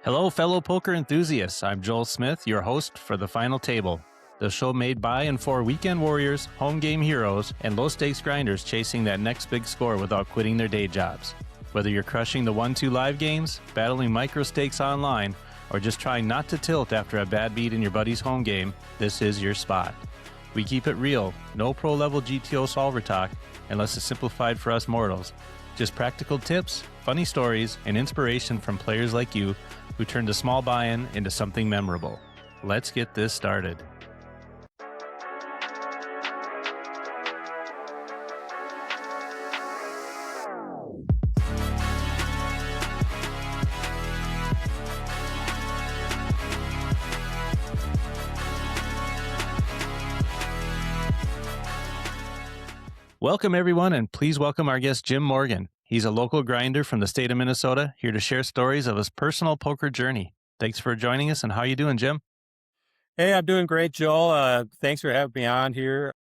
Hello, fellow poker enthusiasts. I'm Joel Smith, your host for The Final Table, the show made by and for weekend warriors, home game heroes, and low stakes grinders chasing that next big score without quitting their day jobs. Whether you're crushing the 1-2 live games, battling micro stakes online, or just trying not to tilt after a bad beat in your buddy's home game, this is your spot. We keep it real, no pro-level GTO solver talk, unless it's simplified for us mortals. Just practical tips, funny stories, and inspiration from players like you who turned a small buy-in into something memorable. Let's get this started. Welcome, everyone, and please welcome our guest, Jim Morgan. He's a local grinder from the state of Minnesota, here to share stories of his personal poker journey. Thanks for joining us, and how you doing, Jim? Hey, I'm doing great, Joel. Thanks for having me on here.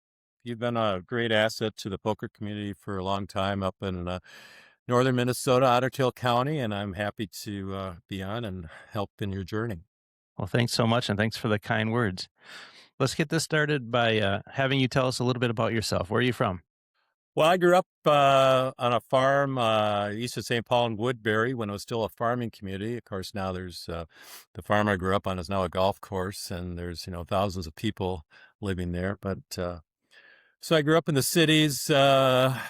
You've been a great asset to the poker community for a long time up in northern Minnesota, Otter Tail County, and I'm happy to be on and help in your journey. Well, thanks so much, and thanks for the kind words. Let's get this started by having you tell us a little bit about yourself. Where are you from? Well, I grew up on a farm east of St. Paul in Woodbury when it was still a farming community. Of course, now there's the farm I grew up on is now a golf course, and there's thousands of people living there. But so I grew up in the cities,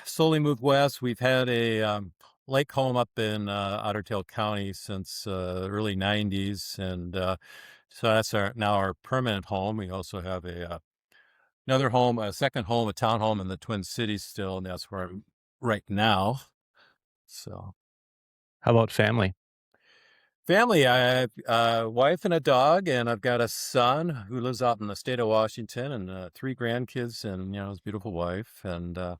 slowly moved west. We've had a lake home up in Otter Tail County since early 90s. And so that's now our permanent home. We also have another home, a second home, a townhome in the Twin Cities still, and that's where I'm right now. So How about family? family, I have a wife and a dog, and I've got a son who lives out in the state of Washington, and 3 grandkids, and his beautiful wife. And I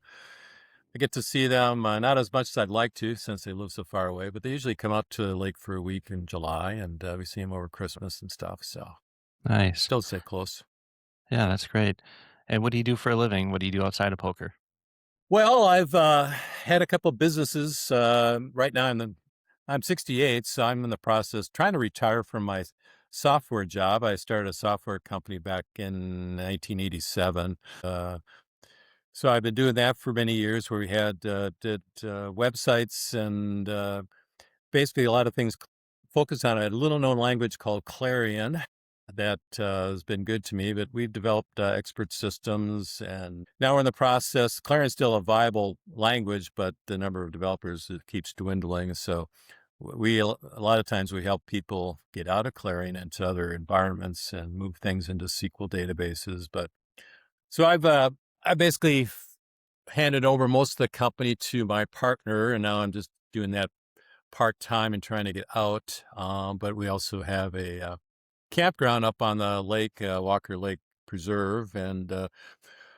get to see them not as much as I'd like to, since they live so far away, but they usually come up to the lake for a week in July, and we see them over Christmas and stuff. So Nice. still stay close. Yeah, that's great. And what do you do for a living? What do you do outside of poker? Well, I've had a couple of businesses. Right now, I'm 68, so I'm in the process trying to retire from my software job. I started a software company back in 1987. So I've been doing that for many years, where we did websites and basically a lot of things focused on a little known language called Clarion that has been good to me. But we've developed expert systems, and now we're in the process. Clarion's still a viable language, but the number of developers keeps dwindling. So a lot of times we help people get out of Clarion into other environments and move things into SQL databases. But so I basically handed over most of the company to my partner, and now I'm just doing that part-time and trying to get out. But we also have a campground up on the lake, Walker Lake Preserve. And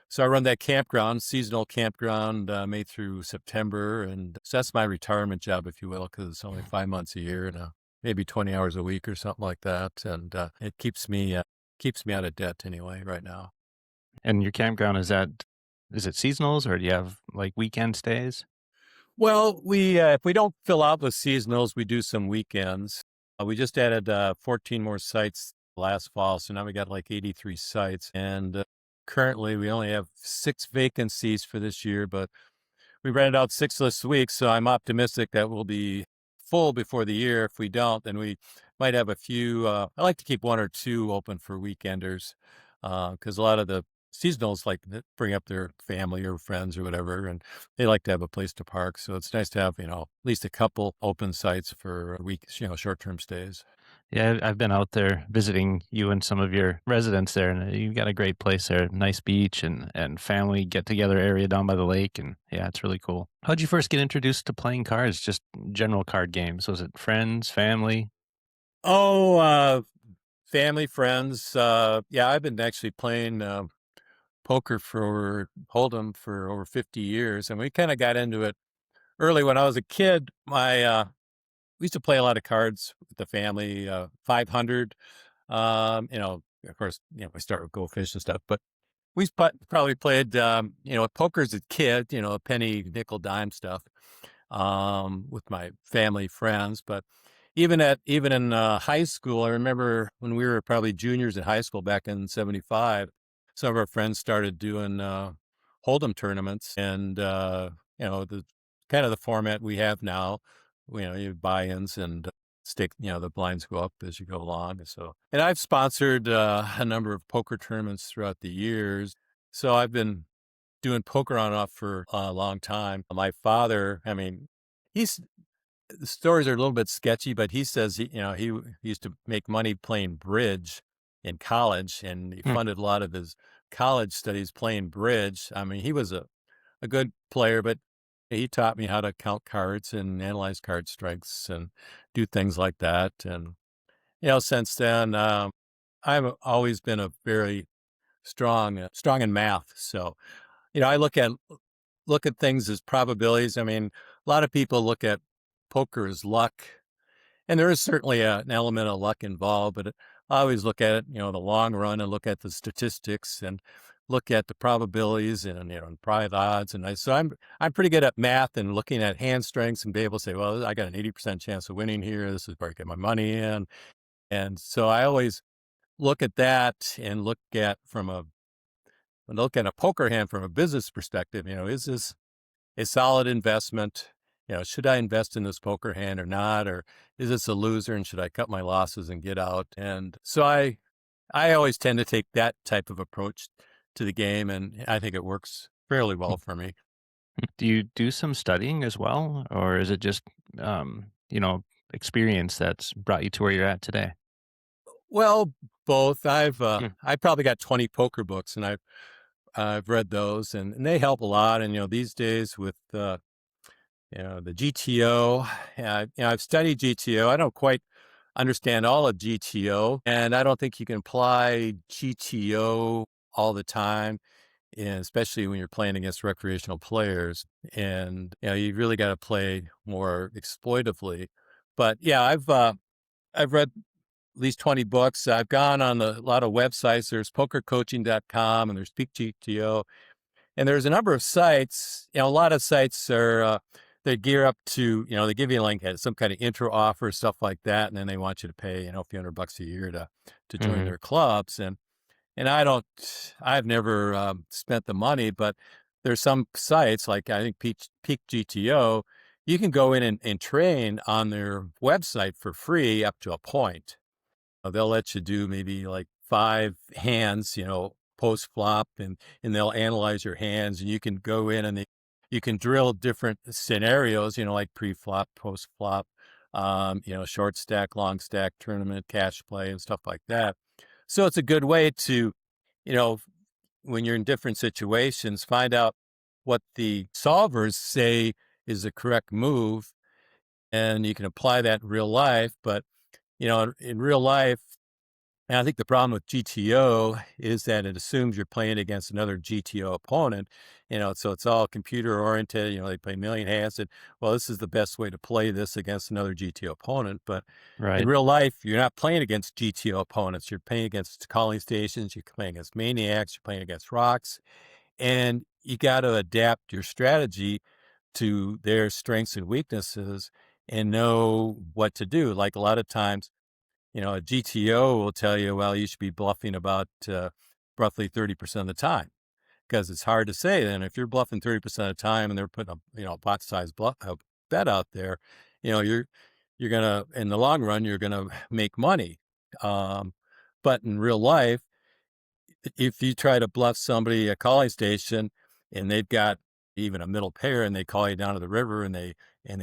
so I run that campground, seasonal campground, May through September. And so that's my retirement job, if you will, because it's only 5 months a year and maybe 20 hours a week or something like that. And it keeps me out of debt anyway right now. And your campground, is it seasonals, or do you have like weekend stays? Well, if we don't fill out with seasonals, we do some weekends. We just added 14 more sites last fall, so now we got like 83 sites. And currently, we only have 6 vacancies for this year, but we rented out 6 this week, so I'm optimistic that we'll be full before the year. If we don't, then we might have a few. I like to keep 1 or 2 open for weekenders, because a lot of the seasonals like to bring up their family or friends or whatever, and they like to have a place to park. So it's nice to have, at least a couple open sites for a week, short-term stays. Yeah, I've been out there visiting you and some of your residents there, and you've got a great place there. Nice beach and family get-together area down by the lake, and yeah, it's really cool. How'd you first get introduced to playing cards, just general card games? Was it friends, family? Oh, family, friends. Yeah, I've been actually playing poker for Hold'em for over 50 years, and we kind of got into it early when I was a kid. We used to play a lot of cards with the family, 500. Of course, we start with goldfish and stuff, but we probably played, poker as a kid, penny, nickel, dime stuff, with my family friends. But even in high school, I remember when we were probably juniors in high school back in '75, some of our friends started doing hold'em tournaments, and the kind of the format we have now. You have buy-ins and stick. The blinds go up as you go along. So, and I've sponsored a number of poker tournaments throughout the years. So I've been doing poker on and off for a long time. My father, I mean, he's the stories are a little bit sketchy, but he says he used to make money playing bridge in college, and he Hmm. funded a lot of his college studies playing bridge. I mean, he was a good player, but he taught me how to count cards and analyze card strengths and do things like that. And since then, I've always been a very strong in math. So I look at things as probabilities. I mean, a lot of people look at poker as luck, and there is certainly an element of luck involved, but I always look at it, the long run, and look at the statistics and look at the probabilities and and private odds. And so I'm pretty good at math and looking at hand strengths and be able to say, well, I got an 80% chance of winning here. This is where I get my money in. And so I always look at that and look at a poker hand from a business perspective. Is this a solid investment? Should I invest in this poker hand or not? Or is this a loser and should I cut my losses and get out? And so I always tend to take that type of approach to the game, and I think it works fairly well for me. Do you do some studying as well, or is it just experience that's brought you to where you're at today? Well, both. Hmm. I probably got 20 poker books, and I've read those, and they help a lot. And these days with the GTO, I've studied GTO. I don't quite understand all of GTO, and I don't think you can apply GTO all the time, and especially when you're playing against recreational players. And you really got to play more exploitively. But yeah, I've read at least 20 books. I've gone on a lot of websites. There's pokercoaching.com and there's PeakGTO. And there's a number of sites. A lot of sites are they gear up to they give you like some kind of intro offer, stuff like that, and then they want you to pay a few $100 a year to join Hmm. their clubs. And I've never spent the money, but there's some sites like I think PeakGTO. You can go in and train on their website for free up to a point. They'll let you do maybe like 5 hands, post flop, and they'll analyze your hands, and you can go in and you can drill different scenarios, like pre flop, post flop, short stack, long stack, tournament, cash play, and stuff like that. So it's a good way to, you know, when you're in different situations, find out what the solvers say is the correct move, and you can apply that in real life. But in real life, and I think the problem with GTO is that it assumes you're playing against another GTO opponent, so it's all computer oriented. They play a million hands, and well, this is the best way to play this against another GTO opponent. But in Right. real life, you're not playing against GTO opponents. You're playing against calling stations. You're playing against maniacs. You're playing against rocks, and you got to adapt your strategy to their strengths and weaknesses and know what to do. Like a lot of times a GTO will tell you, well, you should be bluffing about roughly 30% of the time because it's hard to say. Then if you're bluffing 30% of the time and they're putting a pot size bet out there, you're gonna in the long run you're gonna make money. Um, but in real life, if you try to bluff somebody at calling station and they've got even a middle pair and they call you down to the river and they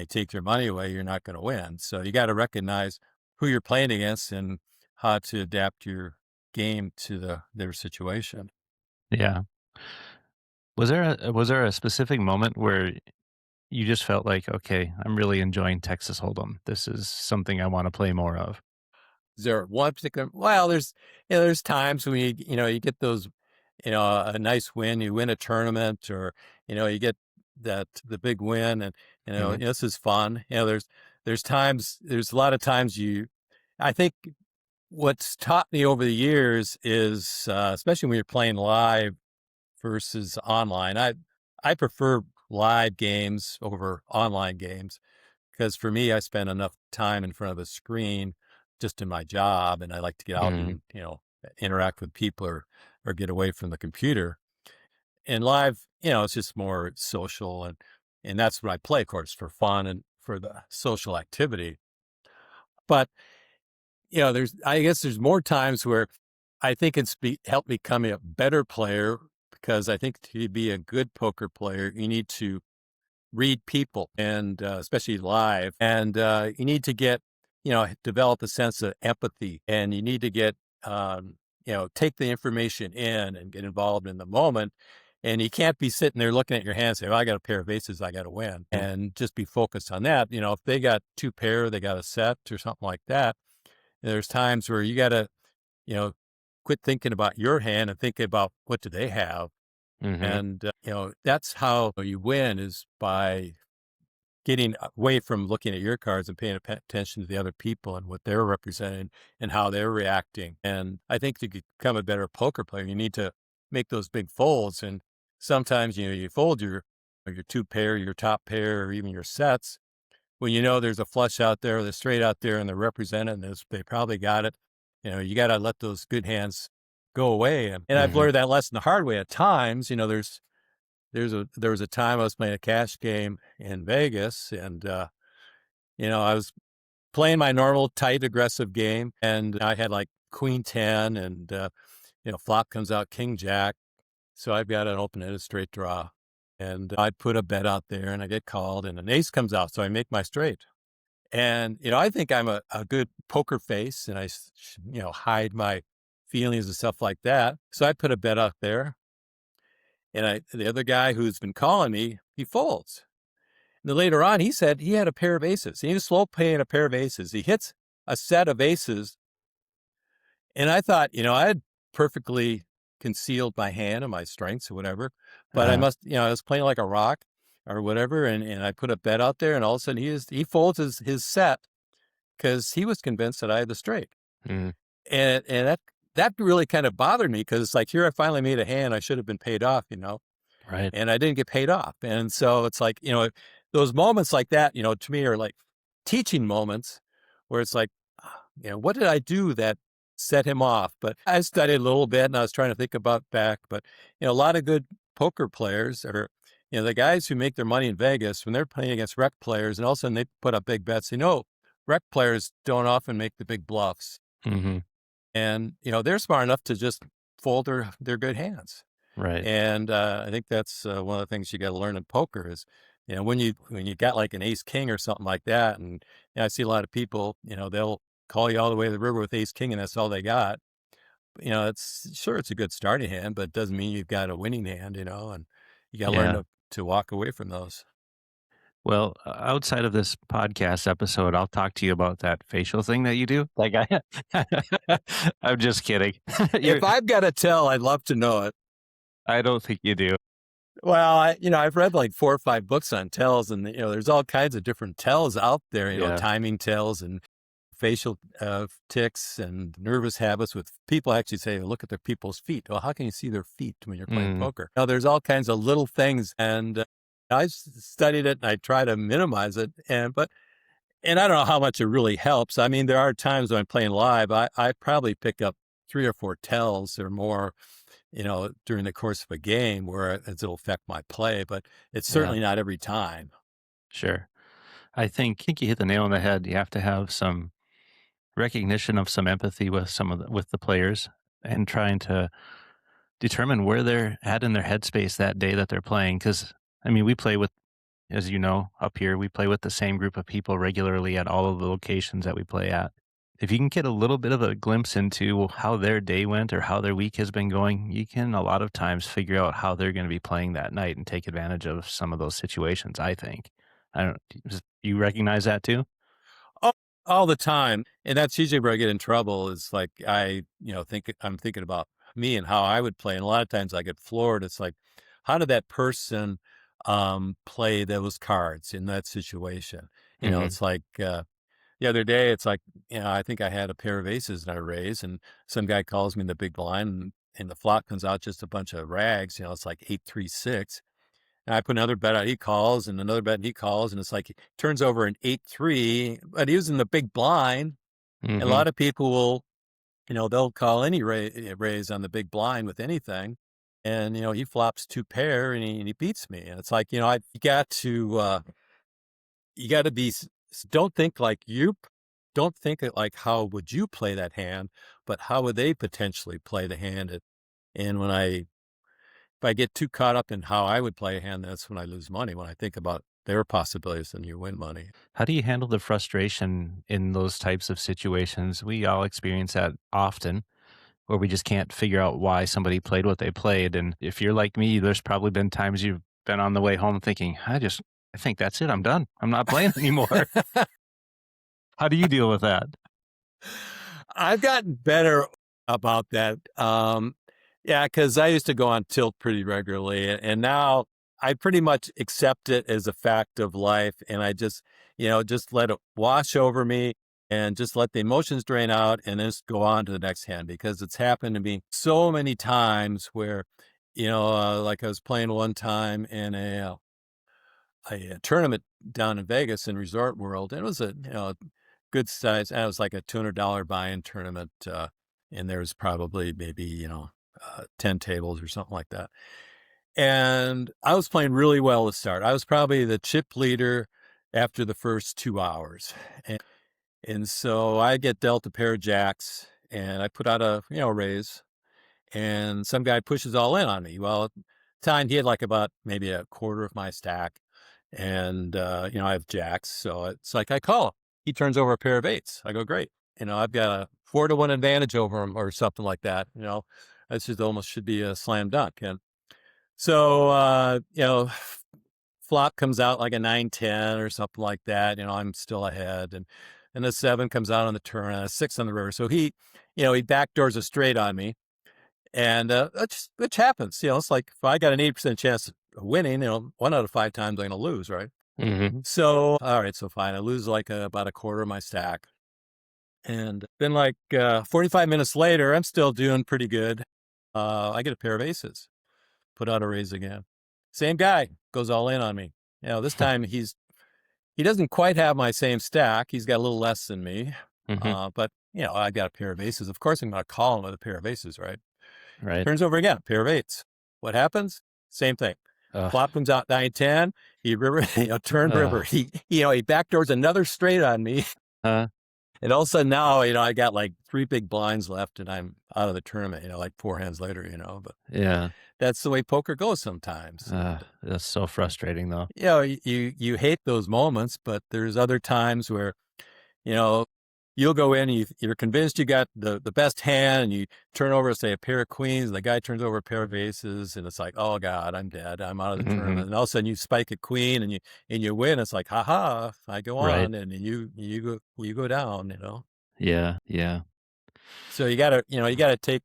take your money away, you're not going to win. So you got to recognize who you're playing against and how to adapt your game to their situation. Yeah. Was there a specific moment where you just felt like, okay, I'm really enjoying Texas Hold'em. This is something I want to play more of. Is there one particular? Well, there's times when you get those, a nice win, you win a tournament, or you get the big win, and Hmm. this is fun. There's a lot of times I think what's taught me over the years is, especially when you're playing live versus online, I prefer live games over online games because for me, I spend enough time in front of a screen just in my job, and I like to get out Mm-hmm. and, interact with people or get away from the computer. And live, it's just more social, and that's what I play, of course, for fun and for the social activity. But I guess there's more times where I think helped me become a better player, because I think to be a good poker player, you need to read people, and especially live, and you need to develop a sense of empathy, and you need to take the information in and get involved in the moment. And you can't be sitting there looking at your hands, saying, well, I got a pair of aces, I got to win, and just be focused on that. If they got two pair, they got a set or something like that. There's times where you got to, you know, quit thinking about your hand and think about what do they have. Mm-hmm. And, that's how you win, is by getting away from looking at your cards and paying attention to the other people and what they're representing and how they're reacting. And I think to become a better poker player, you need to make those big folds. And sometimes, you fold your two pair, your top pair, or even your sets when there's a flush out there, or the straight out there, and they're representing this, they probably got it. You got to let those good hands go away. And I've Mm-hmm. learned that lesson the hard way at times. There was a time I was playing a cash game in Vegas, and I was playing my normal tight aggressive game, and I had like Queen 10, and flop comes out King Jack, so I've got an open end, a straight draw, and I put a bet out there, and I get called, and an ace comes out, so I make my straight. And I think I'm a good poker face, and hide my feelings and stuff like that. So I put a bet out there, and the other guy who's been calling me, he folds. And then later on, he said he had a pair of aces. He was slow playing a pair of aces. He hits a set of aces. And I thought, I had perfectly concealed my hand and my strengths or whatever, but I Uh, must, I was playing like a rock or whatever. And I put a bet out there, and all of a sudden he folds his set, because he was convinced that I had the straight. mm, And that really kind of bothered me, because it's like, here I finally made a hand I should have been paid off. right. And I didn't get paid off. And so it's like, those moments like that, to me are like teaching moments, where it's like, what did I do that set him off? But I studied a little bit, and I was trying to think about back, but, a lot of good poker players are, the guys who make their money in Vegas, when they're playing against rec players, and all of a sudden they put up big bets, rec players don't often make the big bluffs. Mm-hmm. And, they're smart enough to just fold their good hands. Right. And I think that's one of the things you got to learn in poker is, when you got like an ace king or something like that, and I see a lot of people, they'll call you all the way to the river with ace king, and that's all they got. It's a good starting hand, but it doesn't mean you've got a winning hand, and you got to learn Yeah. to walk away from those. Well, outside of this podcast episode, I'll talk to you about that facial thing that you do. Like I'm just kidding. If You're, I've got a tell, I'd love to know it. I don't think you do. Well, I've read like 4 or 5 books on tells, and there's all kinds of different tells out there. Yeah. Timing tells and facial tics and nervous habits. With people actually say, look at their people's feet. Well, how can you see their feet when you're playing Mm, poker? There's all kinds of little things, and I studied it, and I try to minimize it. And I don't know how much it really helps. I mean, there are times when I'm playing live, I probably pick up 3 or 4 tells or more, during the course of a game, where it'll affect my play, but it's yeah, certainly not every time. sure. I think you hit the nail on the head. You have to have some recognition of some empathy with with the players, and trying to determine where they're at in their headspace that day that they're playing. Because I mean, we play with, as you know, up here, we play with the same group of people regularly at all of the locations that we play at. If you can get a little bit of a glimpse into how their day went or how their week has been going, you can a lot of times figure out how they're going to be playing that night and take advantage of some of those situations, I think. I don't, you recognize that too? All, all the time. And that's usually where I get in trouble, is like, I'm thinking about me and how I would play. And a lot of times I get floored. It's like, how did that person play those cards in that situation? Hmm. It's like, the other day, it's like, I think I had a pair of aces and I raise, and some guy calls me in the big blind, and the flop comes out just a bunch of rags. It's like 8-3-6. And I put another bet out. He calls, and another bet, and he calls, and it's like he turns over an 8-3, but he was in the big blind. And a Mm-hmm. lot of people will, they'll call any raise on the big blind with anything. And, he flops 2 pair and he beats me. And it's like, you got to be, don't think like don't think it like how would you play that hand, but how would they potentially play the hand? And if I get too caught up in how I would play a hand, that's when I lose money. When I think about their possibilities, then you win money. How do you handle the frustration in those types of situations? We all experience that often, where we just can't figure out why somebody played what they played. And if you're like me, there's probably been times you've been on the way home thinking, I think that's it. I'm done. I'm not playing anymore. How do you deal with that? I've gotten better about that. Yeah, because I used to go on tilt pretty regularly, and now I pretty much accept it as a fact of life, and I just let it wash over me, and just let the emotions drain out, and then just go on to the next hand. Because it's happened to me so many times where, like I was playing one time in a tournament down in Vegas in Resort World, and it was a good size. And it was like a $200 buy-in tournament, and there was probably maybe 10 tables or something like that. And I was playing really well to start. I was probably the chip leader after the first 2 hours, and so I get dealt a pair of jacks, and I put out a raise, and some guy pushes all in on me. Well, at the time he had like about maybe a quarter of my stack, and I have jacks, so it's like I call him. He turns over a pair of eights. I go, great. I've got a 4-1 advantage over him or something like that. That's just almost should be a slam dunk. And so flop comes out like a 9-10 or something like that. I'm still ahead, and the 7 comes out on the turn and a 6 on the river. So he backdoors a straight on me. And which happens, it's like if I got an 80% chance of winning, 1 out of 5 times I'm going to lose, right? Mm-hmm. So, all right, so fine. I lose like about a quarter of my stack. And then like 45 minutes later, I'm still doing pretty good. I get a pair of aces, put out a raise again. Same guy goes all in on me. This time he doesn't quite have my same stack. He's got a little less than me. Mm-hmm. But I got a pair of aces. Of course, I'm going to call him with a pair of aces, right? Right. Turns over again, pair of eights. What happens? Same thing. Ugh. Flop comes out 9-10. He river, turn river. Ugh. He backdoors another straight on me. Uh, And all of a sudden now, I got like 3 big blinds left and I'm out of the tournament, like 4 hands later, but yeah. that's the way poker goes sometimes. That's so frustrating, though. You hate those moments, but there's other times where, you know, you'll go in and you're convinced you got the best hand and you turn over, say, a pair of queens, and the guy turns over a pair of aces, and it's like, oh God, I'm dead. I'm out of the Mm-hmm. tournament. And all of a sudden you spike a queen and you win. It's like, haha, I go Right. on and you go down. Yeah. Yeah. So you gotta take,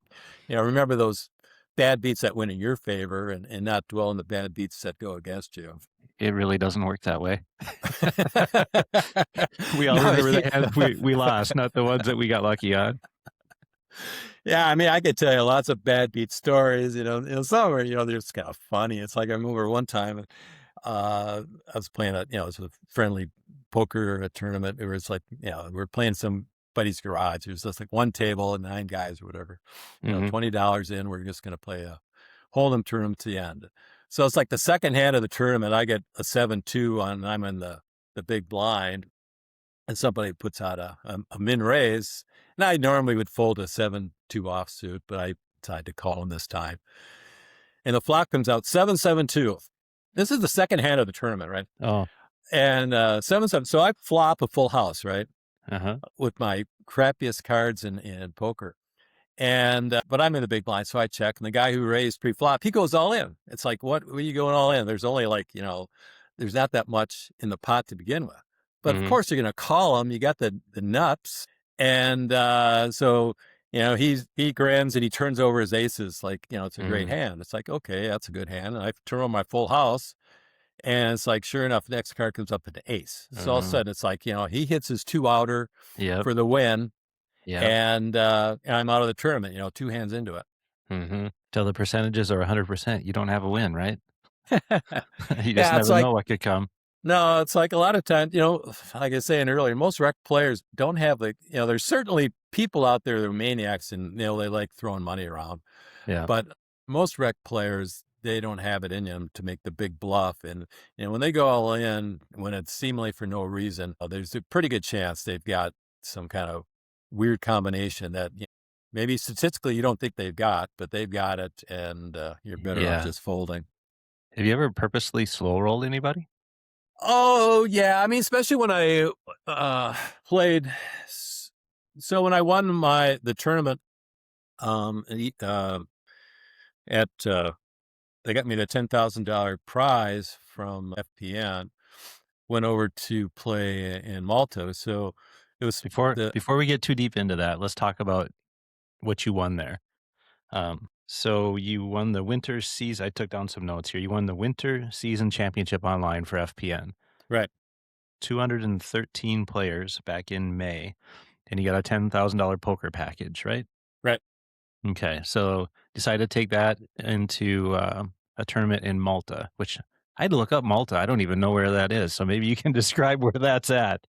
remember those bad beats that win in your favor and not dwell on the bad beats that go against you. It really doesn't work that way. We all No, remember the hands we lost, not the ones that we got lucky on. yeah, I mean, I could tell you lots of bad beat stories, some are, they're just kind of funny. It's like I remember one time, I was playing it was a friendly poker tournament. It was like, we were playing somebody's garage. It was just like one table and 9 guys or whatever, Mhm. $20 in. We're just going to play a hold'em tournament to the end. So it's like the second hand of the tournament, I get a 7-2 on, and I'm in the big blind, and somebody puts out a min raise. And I normally would fold a 7-2 offsuit, but I decided to call him this time. And the flop comes out 7-7-2. This is the second hand of the tournament, right? Oh. And 7-7. So I flop a full house, right? Uh-huh. With my crappiest cards in poker. And but I'm in the big blind, so I check. And the guy who raised pre-flop, he goes all in. It's like, what are you going all in? There's only like, there's not that much in the pot to begin with. But of Mhm. course, you're going to call him. You got the nuts. And so, he grins and he turns over his aces like, it's a great Mhm. hand. It's like, okay, that's a good hand. And I turn on my full house. And it's like, sure enough, next card comes up at the ace. So all of a sudden, it's like, he hits his 2-outer Yep. for the win. Yep. And I'm out of the tournament, 2 hands into it. Mhm. Till the percentages are 100%, you don't have a win, right? You just Yeah, it's never like know what could come. no, it's like a lot of times, like I was saying earlier, most rec players don't have there's certainly people out there that are maniacs and they like throwing money around, Yeah. but most rec players they don't have it in them to make the big bluff, and when they go all in when it's seemingly for no reason, there's a pretty good chance they've got some kind of weird combination that maybe statistically you don't think they've got, but they've got it, and you're better off Yeah. just folding. Have you ever purposely slow rolled anybody? Oh, yeah. I mean, especially when I uh played so when I won the tournament at they got me the $10,000 prize from FPN, went over to play in Malta. So it was the Before we get too deep into that, let's talk about what you won there. So you won the winter season. I took down some notes here. You won the winter season championship online for FPN. right, 213 players back in May, and you got a $10,000 poker package, right? right. Okay, so decided to take that into a tournament in Malta, which I had to look up Malta. I don't even know where that is. So maybe you can describe where that's at.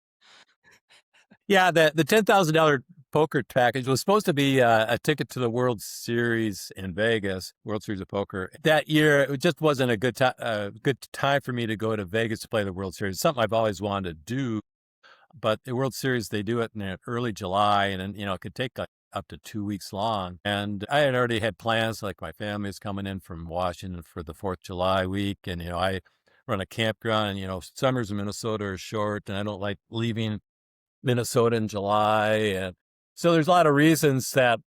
Yeah, the $10,000 poker package was supposed to be a ticket to the World Series in Vegas, World Series of Poker. That year, it just wasn't a good time for me to go to Vegas to play the World Series. Something I've always wanted to do, but the World Series they do it in early July, and then it could take like up to 2 weeks long. And I had already had plans, like my family's coming in from Washington for the 4th of July week, and I run a campground, and summers in Minnesota are short, and I don't like leaving Minnesota in July. And so there's a lot of reasons that,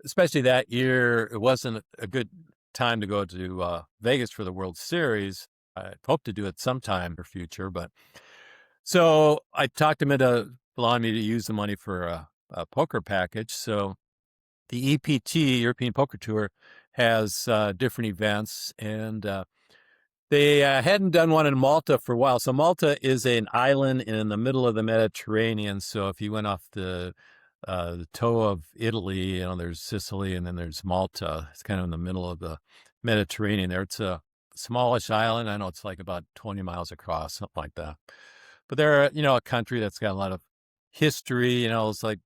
especially that year, it wasn't a good time to go to Vegas for the World Series. I hope to do it sometime in the future, but so I talked him into allowing me to use the money for a poker package. So the EPT, European Poker Tour, has different events, and they hadn't done one in Malta for a while. So Malta is an island in the middle of the Mediterranean. So if you went off the toe of Italy, there's Sicily, and then there's Malta. It's kind of in the middle of the Mediterranean there. It's a smallish island. I know it's like about 20 miles across, something like that. But they're, a country that's got a lot of history. It's like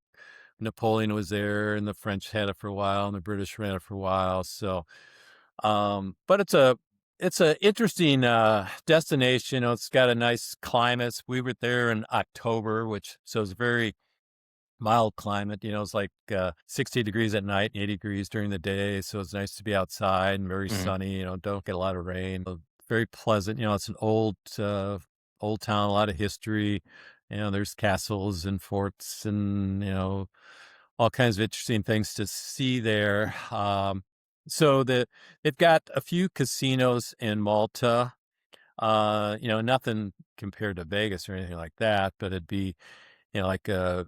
Napoleon was there, and the French had it for a while, and the British ran it for a while. So, but it's a interesting destination. It's got a nice climate. We were there in October, so it's very mild climate. It's like 60 degrees at night, 80 degrees during the day. So it's nice to be outside and very Mhm. sunny. Don't get a lot of rain. Very pleasant. It's an old town, a lot of history. There's castles and forts and all kinds of interesting things to see there. So they've got a few casinos in Malta. Nothing compared to Vegas or anything like that, but it'd be like a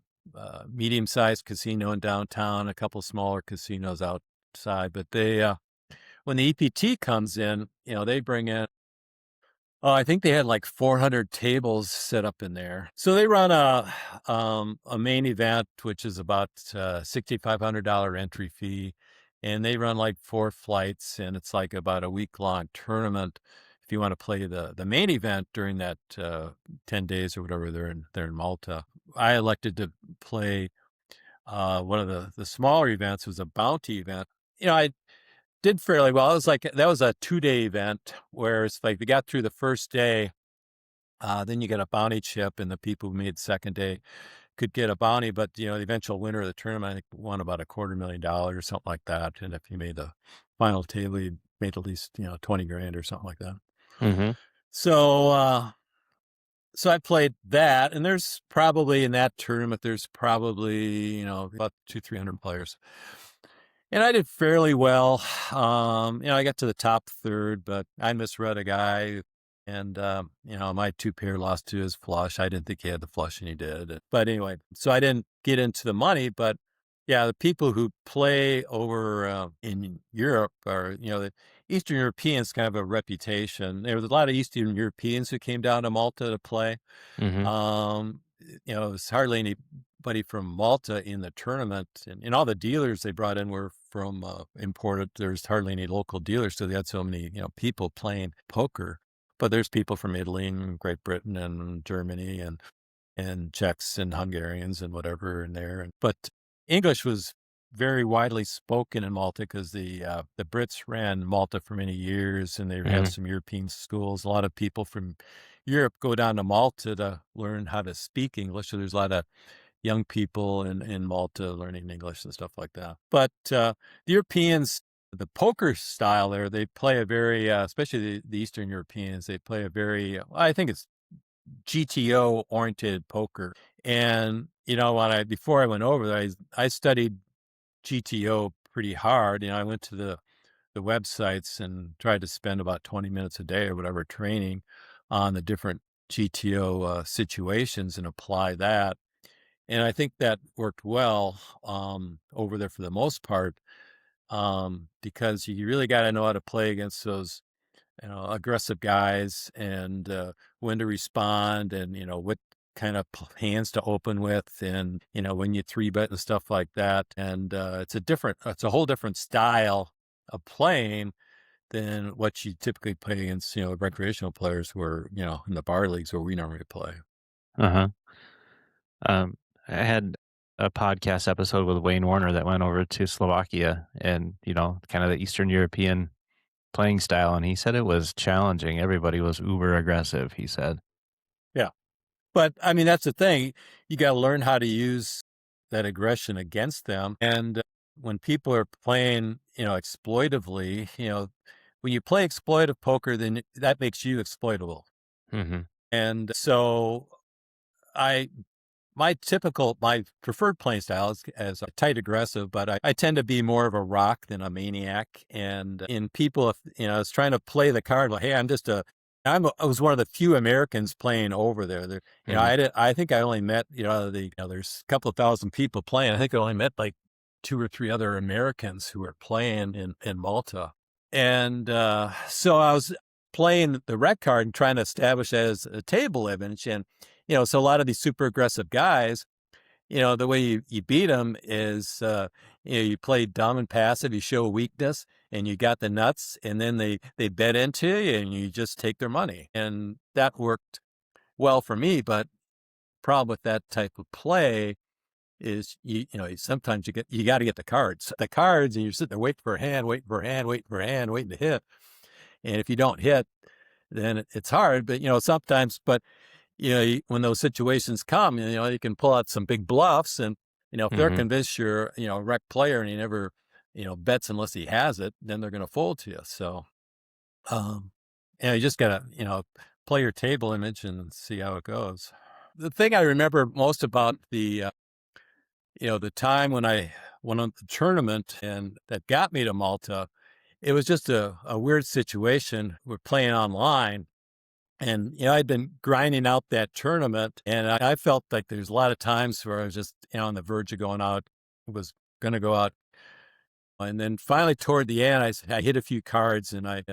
medium-sized casino in downtown, a couple smaller casinos outside. But when the EPT comes in, they bring in, oh, I think they had like 400 tables set up in there. So they run a main event, which is about $6,500 entry fee, and they run like 4 flights, and it's like about a week-long tournament. If you want to play the main event during that 10 days or whatever they're in Malta, I elected to play one of the smaller events. Was a bounty event. I did fairly well. It was like that was a 2-day event where it's like we got through the first day, then you get a bounty chip, and the people who made the second day could get a bounty. But the eventual winner of the tournament, I think, won about $250,000 or something like that. And if you made the final table, you made at least 20 grand or something like that. Mhm. So so I played that, and there's probably in that tournament, there's probably about 200-300 players. And I did fairly well. I got to the top third, but I misread a guy, and my 2 pair lost to his flush. I didn't think he had the flush, and he did. But anyway, so I didn't get into the money. But yeah, the people who play over in Europe are, the Eastern Europeans kind of a reputation. There was a lot of Eastern Europeans who came down to Malta to play. Mhm. It was hardly any everybody from Malta in the tournament, and all the dealers they brought in were from imported. There's hardly any local dealers, so they had so many people playing poker. But there's people from Italy and Great Britain and Germany and Czechs and Hungarians and whatever in there. But English was very widely spoken in Malta because the Brits ran Malta for many years, and they had Hmm. some European schools. A lot of people from Europe go down to Malta to learn how to speak English. So there's a lot of young people in Malta learning English and stuff like that. But the Europeans, the poker style there, they play a very, especially the Eastern Europeans, they play a very, I think it's GTO oriented poker. And, before I went over there, I studied GTO pretty hard. I went to the websites and tried to spend about 20 minutes a day or whatever training on the different GTO situations and apply that. And I think that worked well over there for the most part, because you really got to know how to play against those aggressive guys, and when to respond, and what kind of hands to open with, and when you three bet and stuff like that. And it's a whole different style of playing than what you typically play against recreational players who are in the bar leagues where we normally play. Uh-huh. I had a podcast episode with Wayne Warner that went over to Slovakia and, kind of the Eastern European playing style. And he said it was challenging. Everybody was uber aggressive, he said. Yeah, but I mean that's the thing. You got to learn how to use that aggression against them. And when people are playing, exploitively, when you play exploitive poker, then that makes you exploitable. Hmm. And so I my preferred playing style is as a tight aggressive, but I tend to be more of a rock than a maniac. And in people, if I was trying to play the card, like, hey, I was one of the few Americans playing over there. Hmm. I think I only met, there's a couple of thousand people playing. I think I only met like 2 or 3 other Americans who were playing in Malta. And so I was playing the red card and trying to establish that as a table image. And so a lot of these super aggressive guys, the way you beat them is, you play dumb and passive, you show weakness, and you got the nuts, and then they bet into you, and you just take their money. And that worked well for me, but problem with that type of play is sometimes you got to get the cards, and you're sitting there waiting for a hand, waiting for a hand, waiting for a hand, waiting to hit. And if you don't hit, then it's hard. But sometimes, but when those situations come, you can pull out some big bluffs, and if they're Hmm. convinced you're a rec player and he never bets unless he has it, then they're going to fold to you. So um you just gotta play your table image and see how it goes. The thing I remember most about the time when I went on the tournament and that got me to Malta, it was just a weird situation. We're playing online. And, I'd been grinding out that tournament, and I felt like there's a lot of times where I was just, on the verge of going out, was going to go out. And then finally toward the end, I hit a few cards, and I,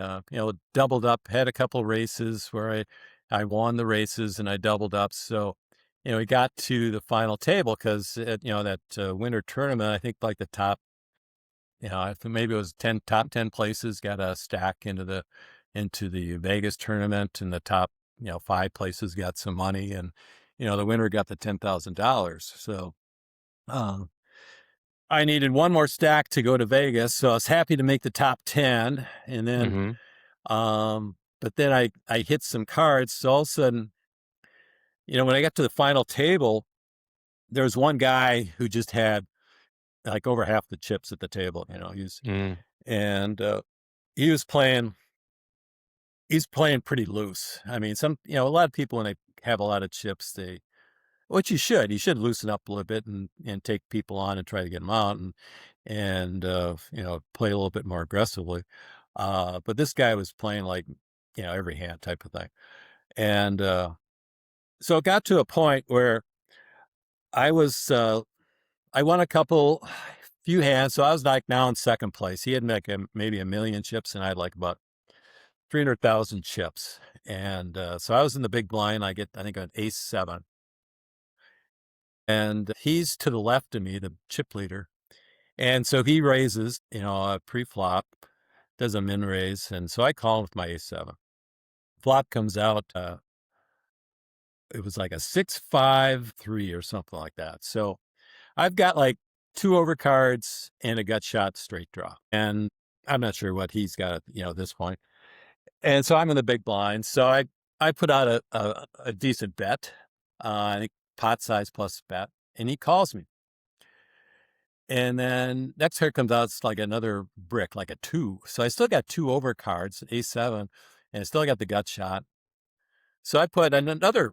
doubled up, had a couple races where I won the races and I doubled up. So, we got to the final table because, that winter tournament, I think like the top, I think maybe it was top 10 places got a stack into the Vegas tournament, and the top, 5 places got some money, and, the winner got the $10,000. So, um, I needed one more stack to go to Vegas. So I was happy to make the top 10. And then, Hmm. but then I hit some cards. So all of a sudden, when I got to the final table, there was one guy who just had like over half the chips at the table, Hmm. and, he was playing he's playing pretty loose. I mean, a lot of people when they have a lot of chips, which you should loosen up a little bit and take people on and try to get them out, and play a little bit more aggressively. But this guy was playing like, every hand type of thing. And, so it got to a point where I was, I won few hands. So I was like now in second place. He had like maybe a million chips, and I had like about 300,000 chips. And so I was in the big blind. I think an ace 7. and he's to the left of me, the chip leader. And so he raises, a pre-flop, does a min raise, and so I call with my ace-7. Flop comes out, it was like a 6-5-3 or something like that. So I've got like 2 overcards and a gut shot straight draw. And I'm not sure what he's got at, this point. And so I'm in the big blind. So I put out a decent bet, I think pot size plus bet, and he calls me. And then next card comes out, it's like another brick, like a 2. So I still got 2 overcards, ace-7, and I still got the gut shot. So I put in another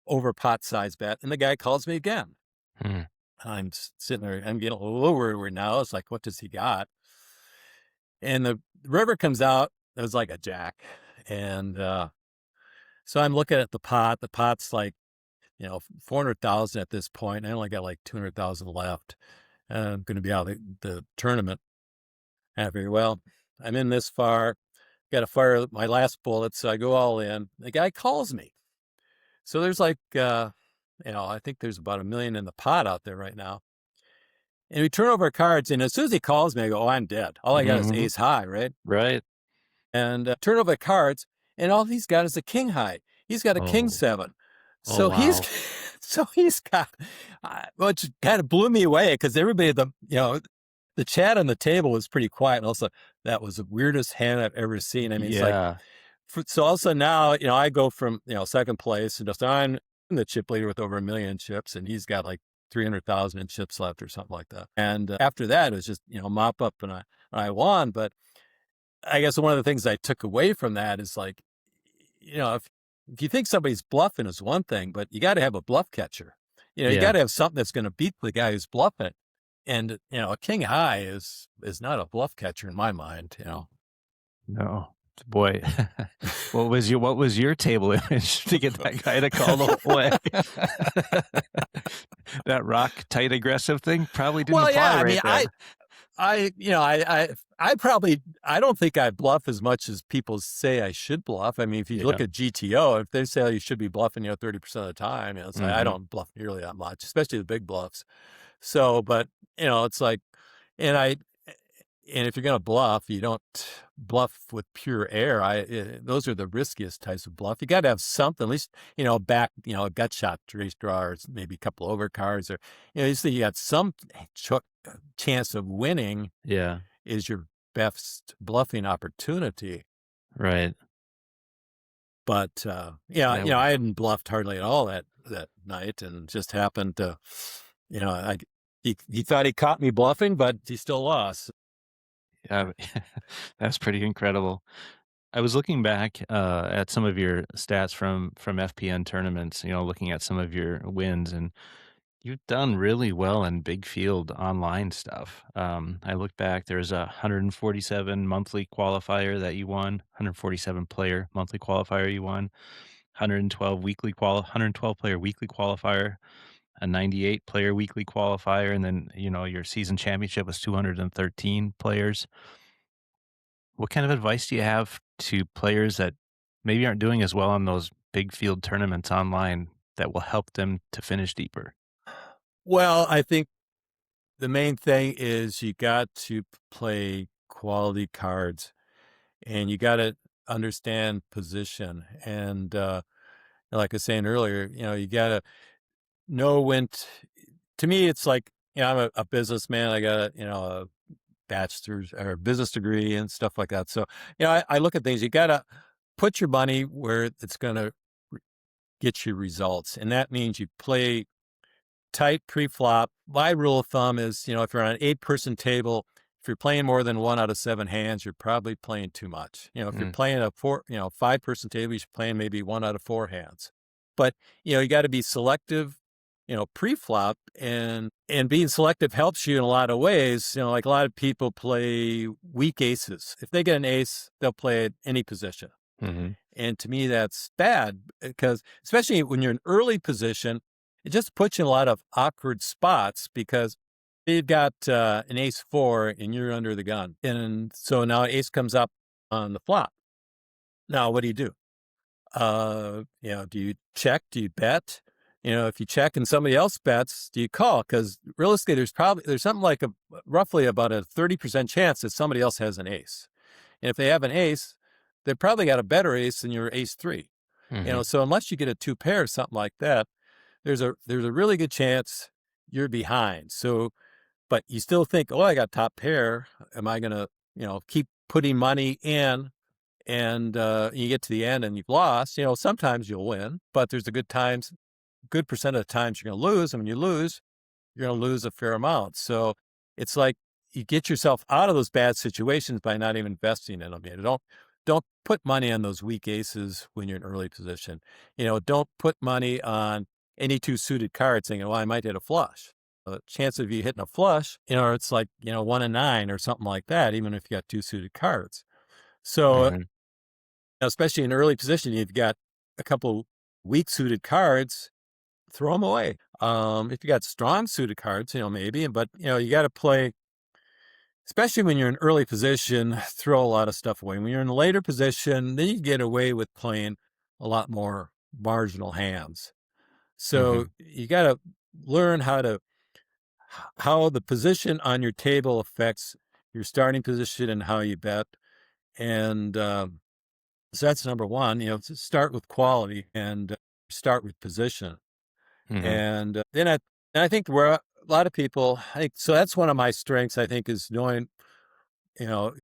over pot size bet, and the guy calls me again. Hmm. I'm sitting there, I'm getting a little worried now. It's like, what does he got? And the river comes out, it was like a jack. And so I'm looking at the pot. The pot's like, 400,000 at this point. I only got like 200,000 left. I'm going to be out of the tournament. And I figure, well, I'm in this far, got to fire my last bullet. So I go all in. The guy calls me. So there's like, I think there's about $1 million in the pot out there right now. And we turn over our cards, and as soon as he calls me, I go, oh, I'm dead. All I got is ace high, right? Right. And turn over the cards, and all he's got is a king high. He's got a king 7. So wow. he's got, which kind of blew me away because everybody, the chat on the table was pretty quiet. And also, that was the weirdest hand I've ever seen. I mean, it's like, so also now, I go from, second place, and just I'm the chip leader with over 1 million chips, and he's got like 300,000 in chips left or something like that. And after that, it was just, mop up, and I won. But I guess one of the things I took away from that is like, if you think somebody's bluffing is one thing, but you got to have a bluff catcher. You got to have something that's going to beat the guy who's bluffing. And, a king high is not a bluff catcher in my mind, No. Boy, what was your table image to get that guy to call the whole way? That rock tight aggressive thing probably didn't apply right there. I don't think I bluff as much as people say I should bluff. I mean, if you look at GTO, if they say you should be bluffing, 30% of the time, it's like, I don't bluff nearly that much, especially the big bluffs. So, but, it's like, and if you're going to bluff, you don't bluff with pure air. Those are the riskiest types of bluff. You got to have something, at least, back, a gut shot, race draw, or maybe a couple overcards, or, you got some chance of winning. Yeah. Is your best bluffing opportunity. Right. But, I hadn't bluffed hardly at all that night, and just happened to, he thought he caught me bluffing, but he still lost. Yeah, that's pretty incredible. I was looking back at some of your stats from FPN tournaments, looking at some of your wins, and you've done really well in big field online stuff. I look back, there's a 147 monthly qualifier that you won, 147 player monthly qualifier you won, 112 player weekly qualifier, a 98 player weekly qualifier, and then, your season championship was 213 players. What kind of advice do you have to players that maybe aren't doing as well on those big field tournaments online that will help them to finish deeper? Well, I think the main thing is you got to play quality cards, and you got to understand position. And like I was saying earlier, you got to know when. To me, it's like, I'm a businessman. I got a bachelor's or business degree and stuff like that. So, I look at things. You got to put your money where it's going to get you results, and that means you play tight pre-flop. My rule of thumb is, if you're on an 8-person table, if you're playing more than 1 out of 7 hands, you're probably playing too much. If you're playing a 5-person table, you're playing maybe 1 out of 4 hands. But, you got to be selective, pre-flop, and being selective helps you in a lot of ways. Like a lot of people play weak aces. If they get an ace, they'll play at any position. And to me, that's bad, because especially when you're in early position, it just puts you in a lot of awkward spots, because you've got an ace-4 and you're under the gun. And so now ace comes up on the flop. Now, what do? Do you check? Do you bet? if you check and somebody else bets, do you call? Because realistically, there's something like roughly about a 30% chance that somebody else has an ace. And if they have an ace, they probably got a better ace than your ace three. Mm-hmm. So unless you get a two pair or something like that, there's a really good chance you're behind. So, but you still think, oh, I got top pair. Am I gonna, keep putting money in? And you get to the end and you've lost. Sometimes you'll win, but there's good percent of the times you're going to lose. And when you lose, you're going to lose a fair amount. So it's like you get yourself out of those bad situations by not even investing in them. Don't put money on those weak aces when you're in early position. Don't put money on any two suited cards thinking, well, I might hit a flush. The chance of you hitting a flush, it's like, 1 in 9 or something like that, even if you got two suited cards. So, Mm-hmm. especially in early position, you've got a couple weak suited cards, throw them away. If you got strong suited cards, maybe, but you got to play, especially when you're in early position, throw a lot of stuff away. When you're in a later position, then you get away with playing a lot more marginal hands. Mm-hmm. So you got to learn how the position on your table affects your starting position and how you bet. And so that's number one, start with quality and start with position. Mm-hmm. And then I think where a lot of people, I think, so that's one of my strengths, I think, is knowing, you know,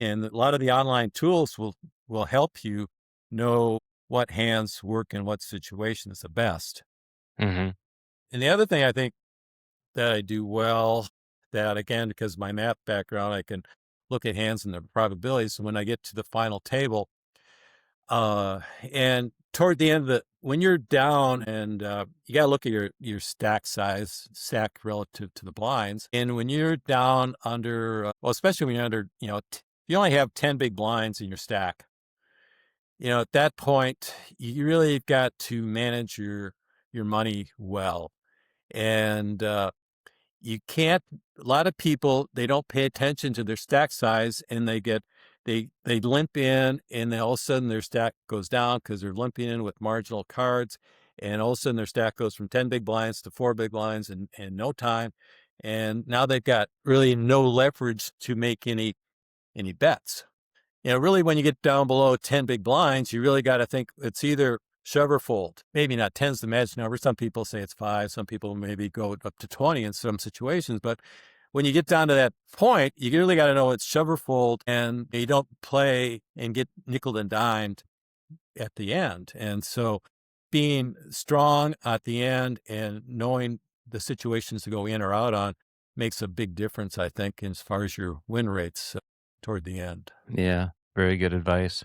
and a lot of the online tools will help you know what hands work in what situation is the best. Mm-hmm. And the other thing I think that I do well, that again, because of my math background, I can look at hands and their probabilities. So when I get to the final table, and toward the end of when you're down and you got to look at your stack size, stack relative to the blinds. And when you're down under, well, especially when you're under, you only have 10 big blinds in your stack. At that point, you really got to manage your money well. And you can't, a lot of people, they don't pay attention to their stack size and they limp in and then all of a sudden their stack goes down because they're limping in with marginal cards. And all of a sudden their stack goes from 10 big blinds to 4 big blinds in no time. And now they've got really no leverage to make any bets. Really when you get down below 10 big blinds, you really got to think it's either shove or fold. Maybe not 10's the magic number. Some people say it's 5. Some people maybe go up to 20 in some situations. But when you get down to that point, you really got to know it's shove or fold, and you don't play and get nickel and dimed at the end. And so being strong at the end and knowing the situations to go in or out on makes a big difference, I think, as far as your win rates toward the end. Yeah. Very good advice.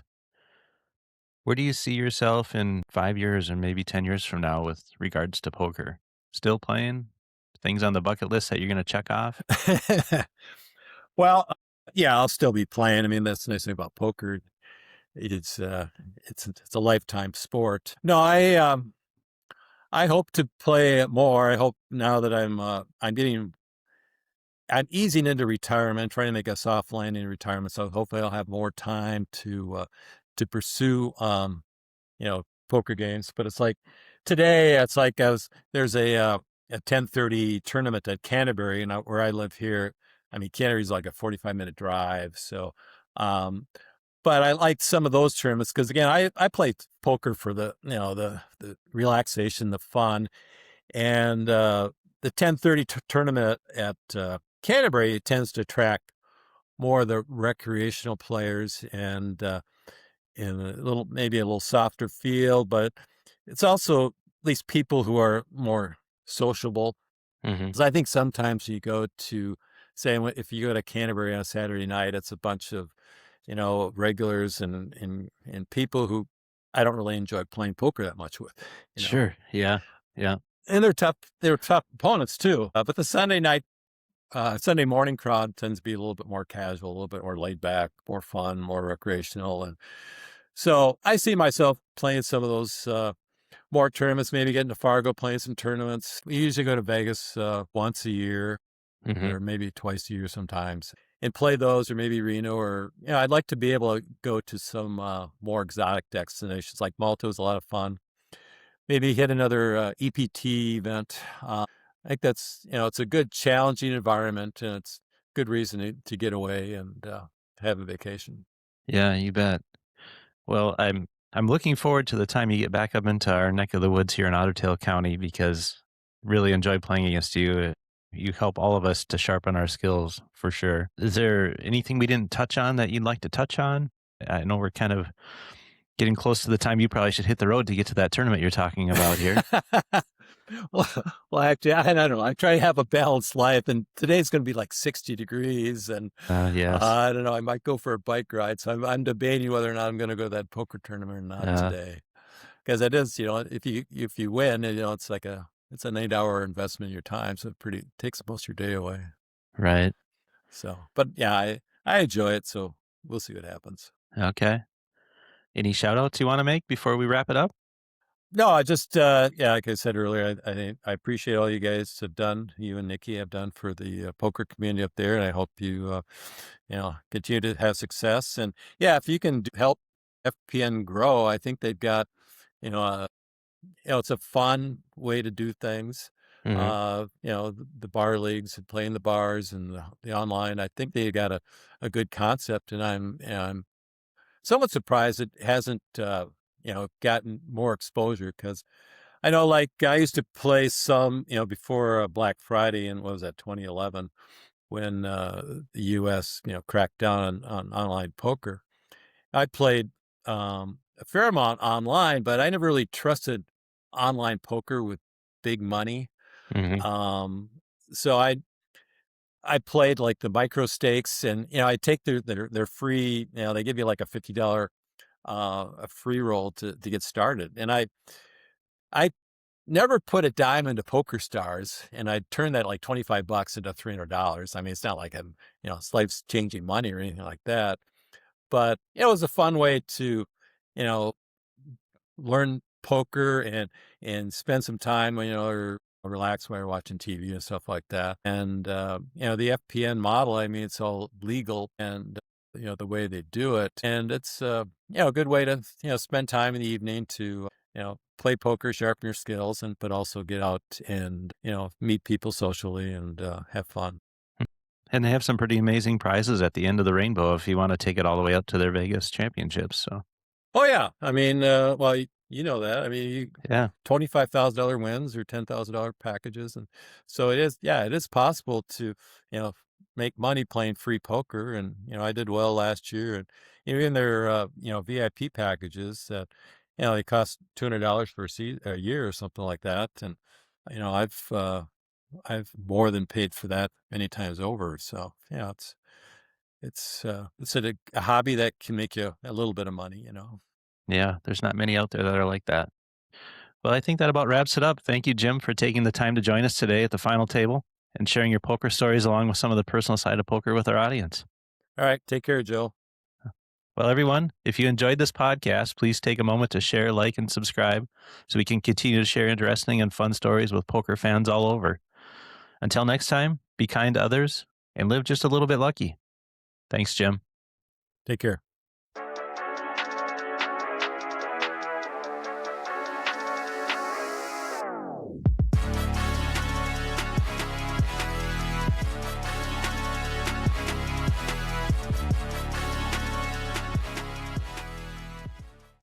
Where do you see yourself in 5 years or maybe 10 years from now with regards to poker? Still playing? Things on the bucket list that you're going to check off? Well, yeah, I'll still be playing. I mean, that's the nice thing about poker. It's a lifetime sport. No, I hope to play it more. I hope now that I'm easing into retirement, trying to make a soft landing in retirement. So hopefully I'll have more time to pursue poker games. But it's like today, it's like there's a 10:30 tournament at Canterbury, and where I live here. I mean, Canterbury's like a 45-minute drive. So, but I like some of those tournaments because again, I play poker for the relaxation, the fun, and the 10:30 tournament at Canterbury tends to attract more of the recreational players and in maybe a little softer feel, but it's also at least people who are more sociable. Mm-hmm. Because I think sometimes you go to, say, if you go to Canterbury on a Saturday night, it's a bunch of, regulars and people who I don't really enjoy playing poker that much with, you know. Sure. Yeah. Yeah. And they're tough opponents too. But the Sunday morning crowd tends to be a little bit more casual, a little bit more laid back, more fun, more recreational. And so I see myself playing some of those more tournaments, maybe getting to Fargo, playing some tournaments. We usually go to Vegas once a year Mm-hmm. or maybe twice a year sometimes and play those, or maybe Reno, or, I'd like to be able to go to some more exotic destinations like Malta was a lot of fun. maybe hit another EPT event. I think that's, it's a good challenging environment, and it's good reason to get away and have a vacation. Yeah, you bet. Well, I'm looking forward to the time you get back up into our neck of the woods here in Otter Tail County because really enjoy playing against you. You help all of us to sharpen our skills for sure. Is there anything we didn't touch on that you'd like to touch on? I know we're kind of getting close to the time you probably should hit the road to get to that tournament you're talking about here. well, actually, I don't know. I try to have a balanced life, and today's going to be like 60 degrees, and Yes. I don't know. I might go for a bike ride. So I'm debating whether or not I'm going to go to that poker tournament or not today, because it is, if you win, it's an 8-hour investment in your time, so it takes most of your day away. Right. So, but yeah, I enjoy it. So we'll see what happens. Okay. Any shout outs you want to make before we wrap it up? No, I just, yeah, like I said earlier, I appreciate all you guys have done, you and Nikki have done for the poker community up there, and I hope you, continue to have success. And yeah, if you can help FPN grow, I think they've got, you know, uh, it's a fun way to do things. Hmm. The bar leagues and playing the bars and the online. I think they got a good concept, and I'm somewhat surprised it hasn't, gotten more exposure, because I know, like, I used to play some, before Black Friday, and what was that, 2011, when the U.S., cracked down on online poker. I played a fair amount online, but I never really trusted online poker with big money. Hmm. Um, so I played like the micro stakes, and I take their free. They give you like a $50 a free roll to get started, and I never put a dime into Poker Stars, and I turned that like $25 into $300. I mean, it's not like it's life changing money or anything like that, but it was a fun way to, you know, learn poker and spend some time, or relax while you're watching TV and stuff like that. And the FPN model, I mean, it's all legal, and the way they do it, and it's a good way to spend time in the evening to play poker, sharpen your skills, but also get out and meet people socially and have fun. And they have some pretty amazing prizes at the end of the rainbow if you want to take it all the way up to their Vegas championships. So, Oh yeah, I mean, well, you know that. I mean, yeah. $25,000 wins or $10,000 packages, and so it is. Yeah, it is possible to make money playing free poker, and I did well last year, and even their VIP packages that they cost $200 for a year or something like that, and I've more than paid for that many times over. So yeah, it's a hobby that can make you a little bit of money. Yeah. There's not many out there that are like that. Well, I think that about wraps it up. Thank you, Jim, for taking the time to join us today at the final table and sharing your poker stories along with some of the personal side of poker with our audience. All right, take care, Joe. Well, everyone, if you enjoyed this podcast, please take a moment to share, like, and subscribe so we can continue to share interesting and fun stories with poker fans all over. Until next time, be kind to others and live just a little bit lucky. Thanks, Jim. Take care.